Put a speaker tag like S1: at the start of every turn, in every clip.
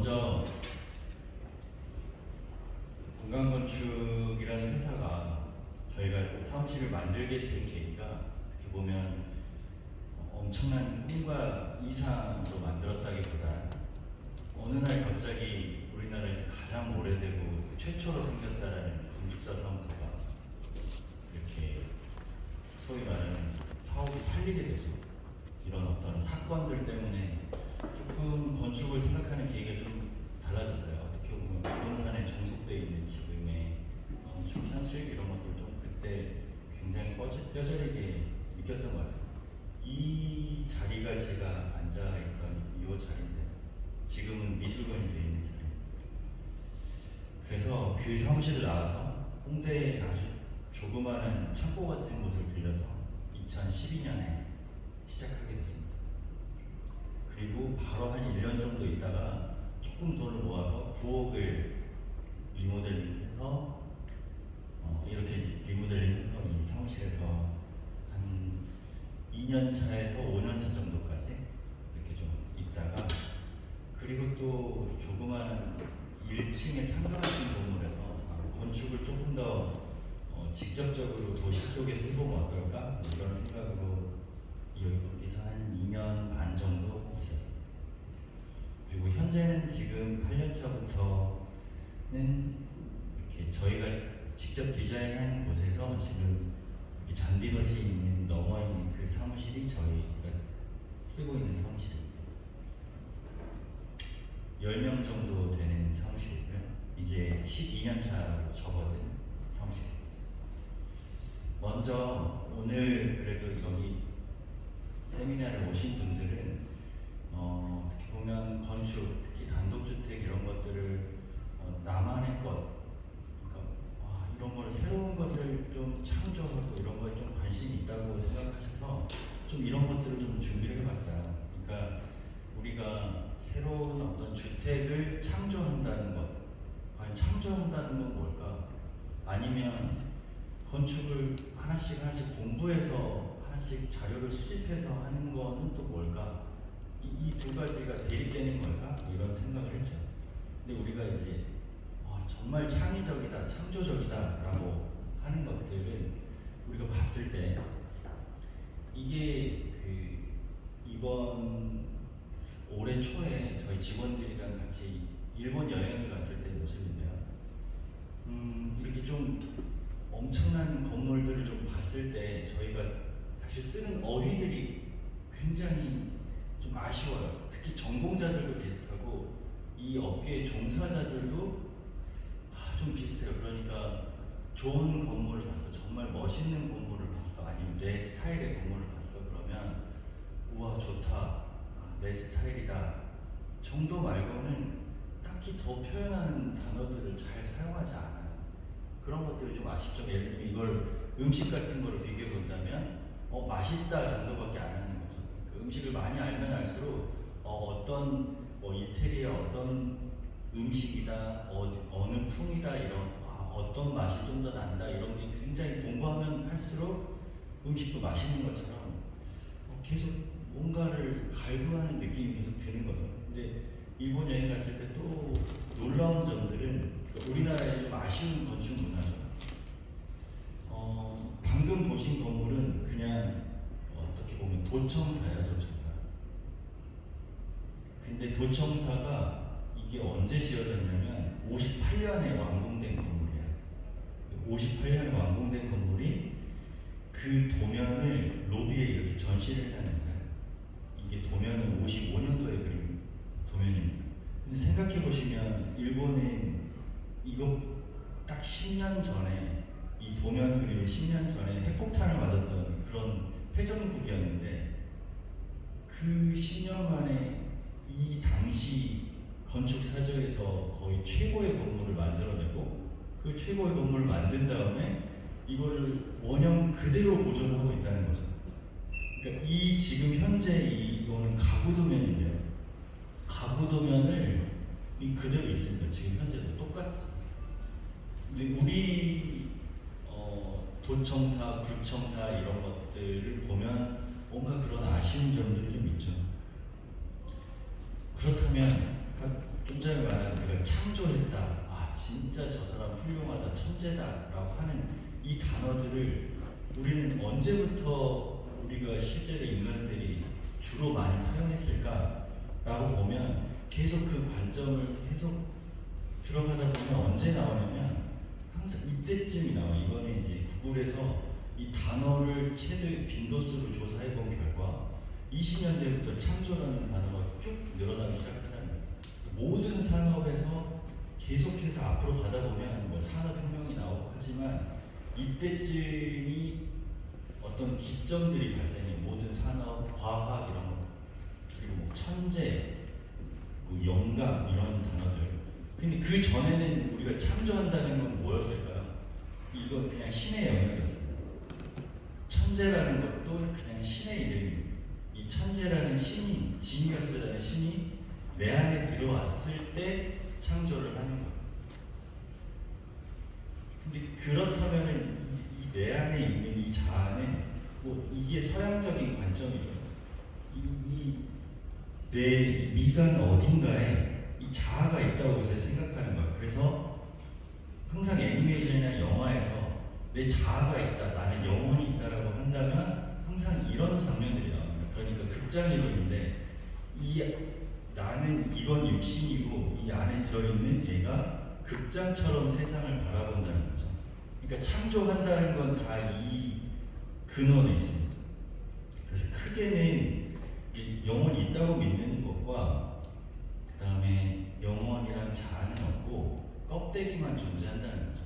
S1: 먼저 건강건축이라는 회사가 저희가 사무실을 만들게 된 계기가 어떻게 보면 엄청난 꿈과 이상으로 만들었다기보다 어느 날 갑자기 우리나라에서 가장 오래되고 최초로 생겼다라는 건축사 사무소가 이렇게 소위 말하는 사업이 팔리게 되죠. 이런 어떤 사건들 때문에 조금 건축을 생각하는 계기가 좀 달라졌어요. 어떻게 보면 부동산에 종속되어 있는 지금의 건축 현실 이런 것들 좀 그때 굉장히 뼈저리게 느꼈던 것 같아요. 이 자리가 제가 앉아있던 이 자리인데 지금은 미술관이 되어 있는 자리입니다. 그래서 그 사무실을 나와서 홍대에 아주 조그마한 창고 같은 곳을 빌려서 2012년에 시작하게 됐습니다. 그리고 바로 한 1년 정도 있다가 조금 돈을 모아서 9억을 리모델링해서 이렇게 리모델링해서 이 사무실에서 한 2년 차에서 5년 차 정도까지 이렇게 좀 있다가 그리고 또 조그마한 1층의 상가 같은 건물에서 건축을 조금 더 직접적으로 도시 속에서 해보면 어떨까? 이런 생각으로 여기서 한 2년 반 정도 있었습니다. 그리고 현재는 지금 8년 차부터는 이렇게 저희가 직접 디자인한 곳에서 지금 이렇게 잔디밭이 있는 넘어 있는 그 사무실이 저희가 쓰고 있는 사무실입니다. 10명 정도 되는 사무실이고요. 이제 12년 차로 접어든 사무실입니다. 먼저 오늘 그래도 여기 세미나를 오신 분들은 어떻게 보면 건축, 특히 단독주택 이런 것들을 나만의 것, 그러니까 이런 걸 새로운 것을 좀 창조하고 이런 거에 좀 관심이 있다고 생각하셔서 좀 이런 것들을 좀 준비를 해봤어요. 그러니까 우리가 새로운 어떤 주택을 창조한다는 것, 과연 창조한다는 건 뭘까? 아니면 건축을 하나씩 공부해서 하나씩 자료를 수집해서 하는 거는 또 뭘까? 이 두 가지가 대립되는 걸까? 이런 생각을 했죠. 근데 우리가 이제 정말 창의적이다, 창조적이다 라고 하는 것들은 우리가 봤을 때 이게 이번 올해 초에 저희 직원들이랑 같이 일본 여행을 갔을 때 모습인데요. 이렇게 좀 엄청난 건물들을 좀 봤을 때 저희가 사실 쓰는 어휘들이 굉장히 좀 아쉬워요. 특히 전공자들도 비슷하고 이 업계의 종사자들도 좀 비슷해요. 그러니까 좋은 건물을 봤어, 정말 멋있는 건물을 봤어, 아니면 내 스타일의 건물을 봤어 그러면 우와 좋다, 내 스타일이다 정도 말고는 딱히 더 표현하는 단어들을 잘 사용하지 않아요. 그런 것들이 좀 아쉽죠. 예를 들면 이걸 음식 같은 거로 비교해 본다면 맛있다 정도밖에 안 하는 거죠. 그 음식을 많이 알면 알수록 어떤 이태리의 어떤 음식이다, 어느 풍이다 이런 어떤 맛이 좀 더 난다 이런 게 굉장히 공부하면 할수록 음식도 맛있는 것처럼 계속 뭔가를 갈구하는 느낌이 계속 드는 거죠. 근데 일본 여행 갔을 때 또 놀라운 점들은 우리나라의 좀 아쉬운 건축 문화죠. 방금 보신 건물은 그냥 어떻게 보면 도청사야, 도청사. 근데 도청사가 이게 언제 지어졌냐면 58년에 완공된 건물이에요. 58년에 완공된 건물이 그 도면을 로비에 이렇게 전시를 해놨는 거예요. 이게 도면은 55년도에 그린 도면입니다. 근데 생각해 보시면 일본은 이거 딱 10년 전에 이 도면 그림이 10년 전에 핵폭탄을 맞았던 그런 회전국이었는데 그 10년 만에 이 당시 건축 사저에서 거의 최고의 건물을 만들어내고 그 최고의 건물을 만든 다음에 이걸 원형 그대로 보존하고 있다는 거죠. 그러니까 이 지금 현재 이거는 가구도면인데요. 가구도면을 이 그대로 있습니다. 지금 현재도 똑같습니다. 근데 우리 도청사, 구청사 이런 것들을 보면 뭔가 그런 아쉬운 점들이 좀 있죠. 그렇다면 좀 전에 말한 우리가 창조했다, 아 진짜 저 사람 훌륭하다, 천재다라고 하는 이 단어들을 우리는 언제부터 우리가 실제로 인간들이 주로 많이 사용했을까라고 보면 계속 그 관점을 계속 들어가다 보면 언제 나오냐면 항상 이때쯤이 나와. 이번에 이제 구글에서 이 단어를 최대 빈도수로 조사해 본 결과 20년대부터 창조라는 단어가 쭉 늘어나기 시작한다는 거예요. 그래서 모든 산업에서 계속해서 앞으로 가다 보면 뭐 산업혁명이 나오고 하지만 이때쯤이 어떤 기점들이 발생해. 모든 산업, 과학 이런 것, 그리고 뭐 천재, 뭐 영감 이런 단어들. 근데 그 전에는 우리가 창조한다는 건 뭐였을까요? 이건 그냥 신의 영역이었어요. 천재라는 것도 그냥 신의 이름입니다. 이 천재라는 신이, 지니어스라는 신이 내 안에 들어왔을 때 창조를 하는 거예요. 근데 그렇다면은 내 안에 있는 이 자아는 뭐 이게 서양적인 관점이죠. 내 미간 어딘가에 이 자아가 있다고 요새 생각하는 거야. 그래서 항상 애니메이션이나 영화에서 내 자아가 있다, 나는 영혼이 있다라고 한다면 항상 이런 장면들이 나옵니다. 그러니까 극장 이론인데 이 나는 이건 육신이고 이 안에 들어있는 얘가 극장처럼 세상을 바라본다는 거죠. 그러니까 창조한다는 건 다 이 근원에 있습니다. 그래서 크게는 영혼이 있다고 믿는 것과 그 다음에 영혼이랑 자아는 없고 껍데기만 존재한다는 거죠.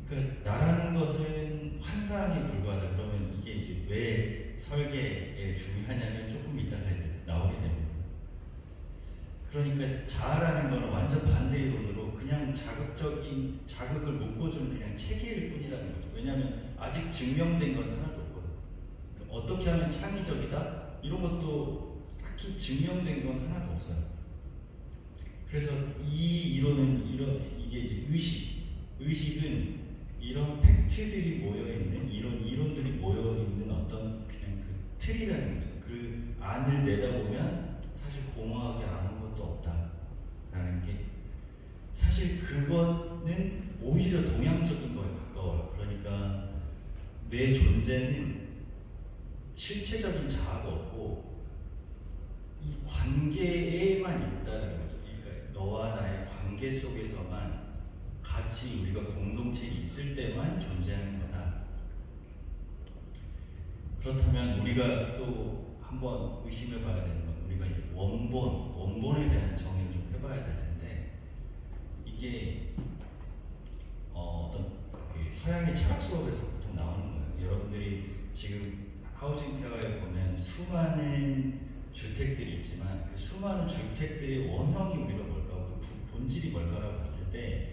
S1: 그러니까 나라는 것은 환상에 불과하다. 그러면 이게 이제 왜 설계에 중요하냐면 조금 이따가 이제 나오게 됩니다. 그러니까 자아라는 거는 완전 반대 이론으로 그냥 자극적인 자극을 묶어주는 그냥 체계일 뿐이라는 거죠. 왜냐하면 아직 증명된 건 하나도 없거든요. 그러니까 어떻게 하면 창의적이다 이런 것도 딱히 증명된 건 하나도 없어요. 그래서 이 이론은 이게 이제 의식은 이런 팩트들이 모여 있는 이런 이론들이 모여 있는 어떤 그냥 그 틀이라는 거죠. 그 안을 내다보면 사실 공허하게 아무것도 없다라는 게 사실 그거는 오히려 동양적인 거에 가까워요. 그러니까 내 존재는 실체적인 자아가 없고 이 관계에만 있다는 거죠. 그러니까 너와 나의 관계 속에서만 같이 우리가 공동체에 있을 때만 존재하는 거다. 그렇다면 우리가 또 한번 의심해 봐야 되는 건 우리가 이제 원본에 대한 정의를 좀 해봐야 될 텐데 이게 어떤 그 서양의 철학 수업에서 보통 나오는 거예요. 여러분들이 지금 하우징 페어에 보면 수많은 주택들이 있지만 그 수많은 주택들의 원형이 우리가 뭘까, 그 본질이 뭘까라고 봤을 때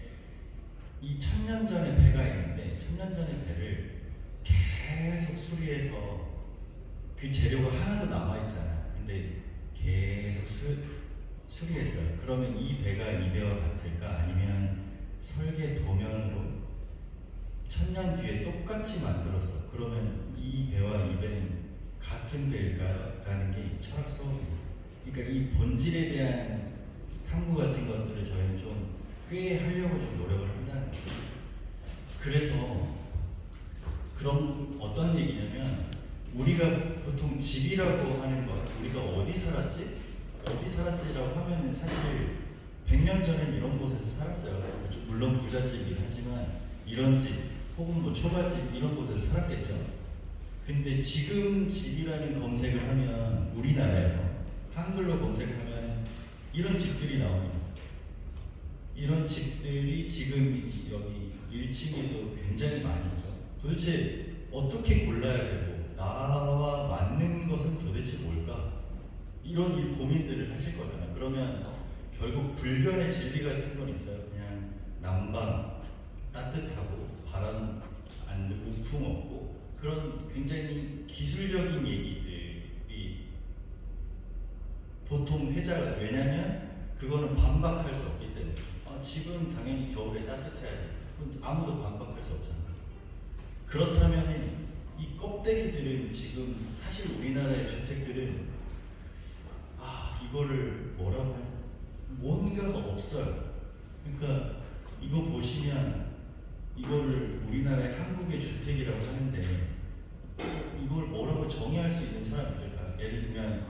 S1: 이 1000년 전의 배가 있는데 1000년 전의 배를 계속 수리해서 그 재료가 하나도 남아있잖아. 근데 계속 수리했어요. 그러면 이 배가 이 배와 같을까? 아니면 설계 도면으로 1000년 뒤에 똑같이 만들었어. 그러면 이 배와 이 배는 같은 배일까라는 게 철학 수업입니다. 그러니까 이 본질에 대한 탐구 같은 것들을 저희는 좀 꽤 하려고 좀 노력을 한다는 거예요. 그래서 그런 어떤 얘기냐면 우리가 보통 집이라고 하는 것, 우리가 어디 살았지라고 하면은 사실 100년 전엔 이런 곳에서 살았어요. 물론 부잣집이긴 하지만 이런 집 혹은 뭐 초가집 이런 곳에서 살았겠죠. 근데 지금 집이라는 검색을 하면 우리나라에서 한글로 검색하면 이런 집들이 나옵니다. 이런 집들이 지금 여기 1층에도 굉장히 많이 있죠. 도대체 어떻게 골라야 되고 나와 맞는 것은 도대체 뭘까? 이런 고민들을 하실 거잖아요. 그러면 결국 불변의 진리 같은 건 있어요. 그냥 난방, 따뜻하고 바람 안 들고 우풍 없고 그런 굉장히 기술적인 얘기들이 보통 회자가, 왜냐면 그거는 반박할 수 없기 때문에. 집은 당연히 겨울에 따뜻해야지. 아무도 반박할 수 없잖아요. 그렇다면 이 껍데기들은 지금 사실 우리나라의 주택들은 이거를 뭐라고 뭔가가 없어요. 그러니까 이거 보시면 이거를 우리나라의 한국의 주택이라고 하는데 이걸 뭐라고 정의할 수 있는 사람 있을까? 예를 들면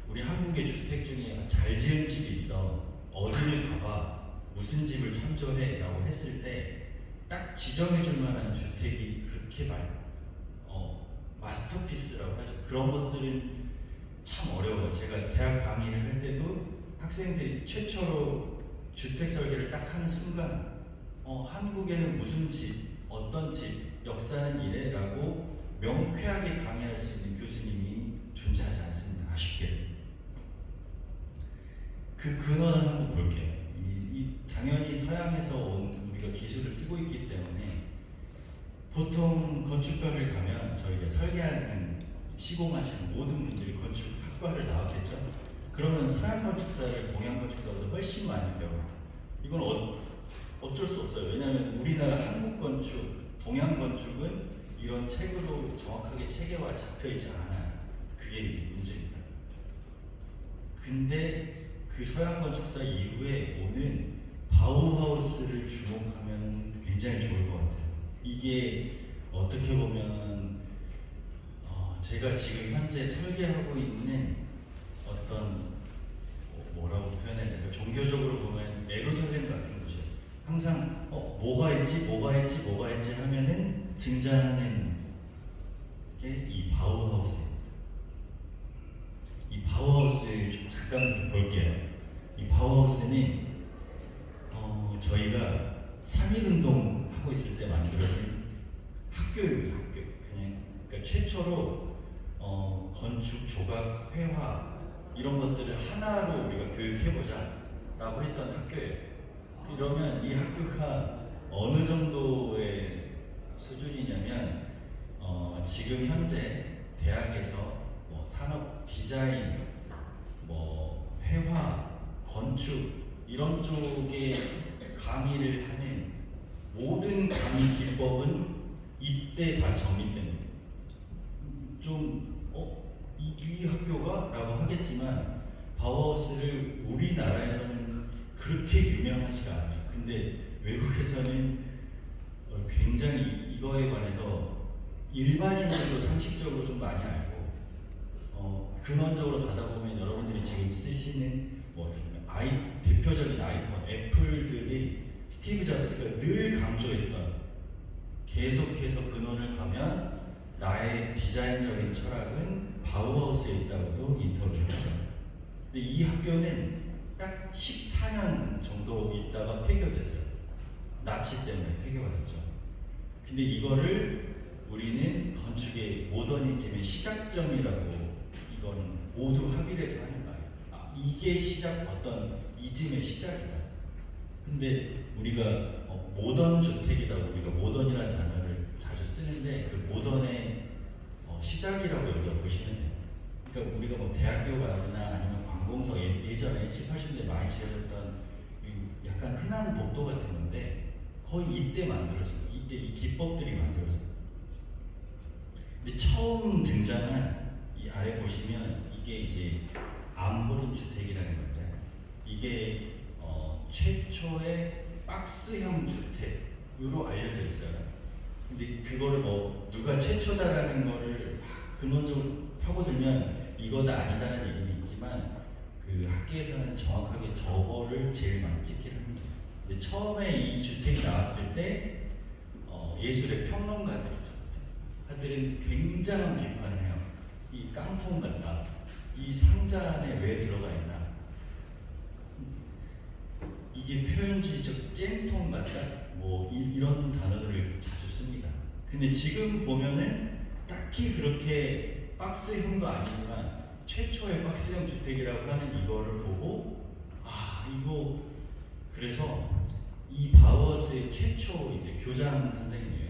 S1: 우리 한국의 주택 중에 잘 지은 집이 있어. 어디를 가봐. 무슨 집을 참조해 라고 했을 때 딱 지정해줄 만한 주택이 그렇게 마스터피스라고 하죠. 그런 것들은 참 어려워요. 제가 대학 강의를 할 때도 학생들이 최초로 주택 설계를 딱 하는 순간 한국에는 무슨 집, 어떤 집, 역사는 이래라고 명쾌하게 강의할 수 있는 교수님이 존재하지 않습니다. 아쉽게도. 그 근원을 한번 볼게요. 당연히 서양에서 온 우리가 기술을 쓰고 있기 때문에 보통 건축과를 가면 저희가 설계하는 시공하시는 모든 분들이 건축학과를 나왔겠죠. 그러면 서양 건축사를 동양 건축사보다 훨씬 많이 배웁니다. 이건 어쩔 수 없어요. 왜냐하면 우리나라 한국 건축, 동양 건축은 이런 책으로 정확하게 체계화 잡혀 있지 않아요. 그게 문제입니다. 근데 그 서양 건축사 이후에 오는 바우하우스를 주목하면 굉장히 좋을 것 같아요. 이게 어떻게 보면 제가 지금 현재 설계하고 있는 어떤 뭐라고 표현해야 될까? 종교적으로 보면 예루살렘 같은 곳이에요. 항상 뭐가 있지 하면은 등장하는 게 이 바우하우스입니다. 이 바우하우스 좀 잠깐 좀 볼게요. 이 바우하우스는 저희가 3.1운동 하고 있을 때 만들어진 학교입니다. 학교. 그러니까 최초로 건축, 조각, 회화 이런 것들을 하나로 우리가 교육해보자라고 했던 학교예요. 그러면 이 학교가 어느 정도의 수준이냐면 지금 현재 대학에서 산업 디자인, 회화, 건축 이런 쪽에 강의를 하는 모든 강의 기법은 이때 다 정립됩니다. 이 학교가? 라고 하겠지만 바우하우스를 우리나라에서는 그렇게 유명하지가 않아요. 근데 외국에서는 굉장히 이거에 관해서 일반인들도 상식적으로 좀 많이 알고 근원적으로 가다 보면 여러분들이 지금 쓰시는 대표적인 아이폰, 애플들이 스티브 잡스가 늘 강조했던 계속해서 근원을 가면 나의 디자인적인 철학은 바우하우스에 있다고도 인터뷰를 하죠. 근데 이 학교는 딱 14년 정도 있다가 폐교됐어요. 나치 때문에 폐교가 됐죠. 근데 이거를 우리는 건축의 모더니즘의 시작점이라고 이건 모두 합의를 해서 하는 말이에요. 이게 어떤 이즘의 시작이다. 근데 우리가 모던 주택이라고 우리가 모던이라는 단어를 자주 쓰는데 그 모던의 시작이라고 여기가 보시면 돼요. 그러니까 우리가 대학교 가거나 아니면 관공서 예전에 7, 80년대 많이 지어졌던 약간 흔한 복도 같은 건데 거의 이때 만들어진 거예요. 이때 이 기법들이 만들어진 거예요. 근데 처음 등장한 이 아래 보시면 이게 이제 암호른 주택이라는 건데 이게 최초의 박스형 주택으로 알려져 있어요. 근데 그거를 누가 최초다라는 거를 막 근원적으로 파고들면 이거다 아니다라는 얘기는 있지만 그 학계에서는 정확하게 저거를 제일 많이 찍기를 합니다. 근데 처음에 이 주택이 나왔을 때 예술의 평론가들은 굉장한 비판을 해요. 이 깡통 같다. 이 상자 안에 왜 들어가 있나? 이게 표현주의적 잼통 같다. 이런 단어들을 자주 씁니다. 근데 지금 보면은 딱히 그렇게 박스형도 아니지만 최초의 박스형 주택이라고 하는 이거를 보고 그래서 이 바우하우스의 최초 이제 교장 선생님이에요.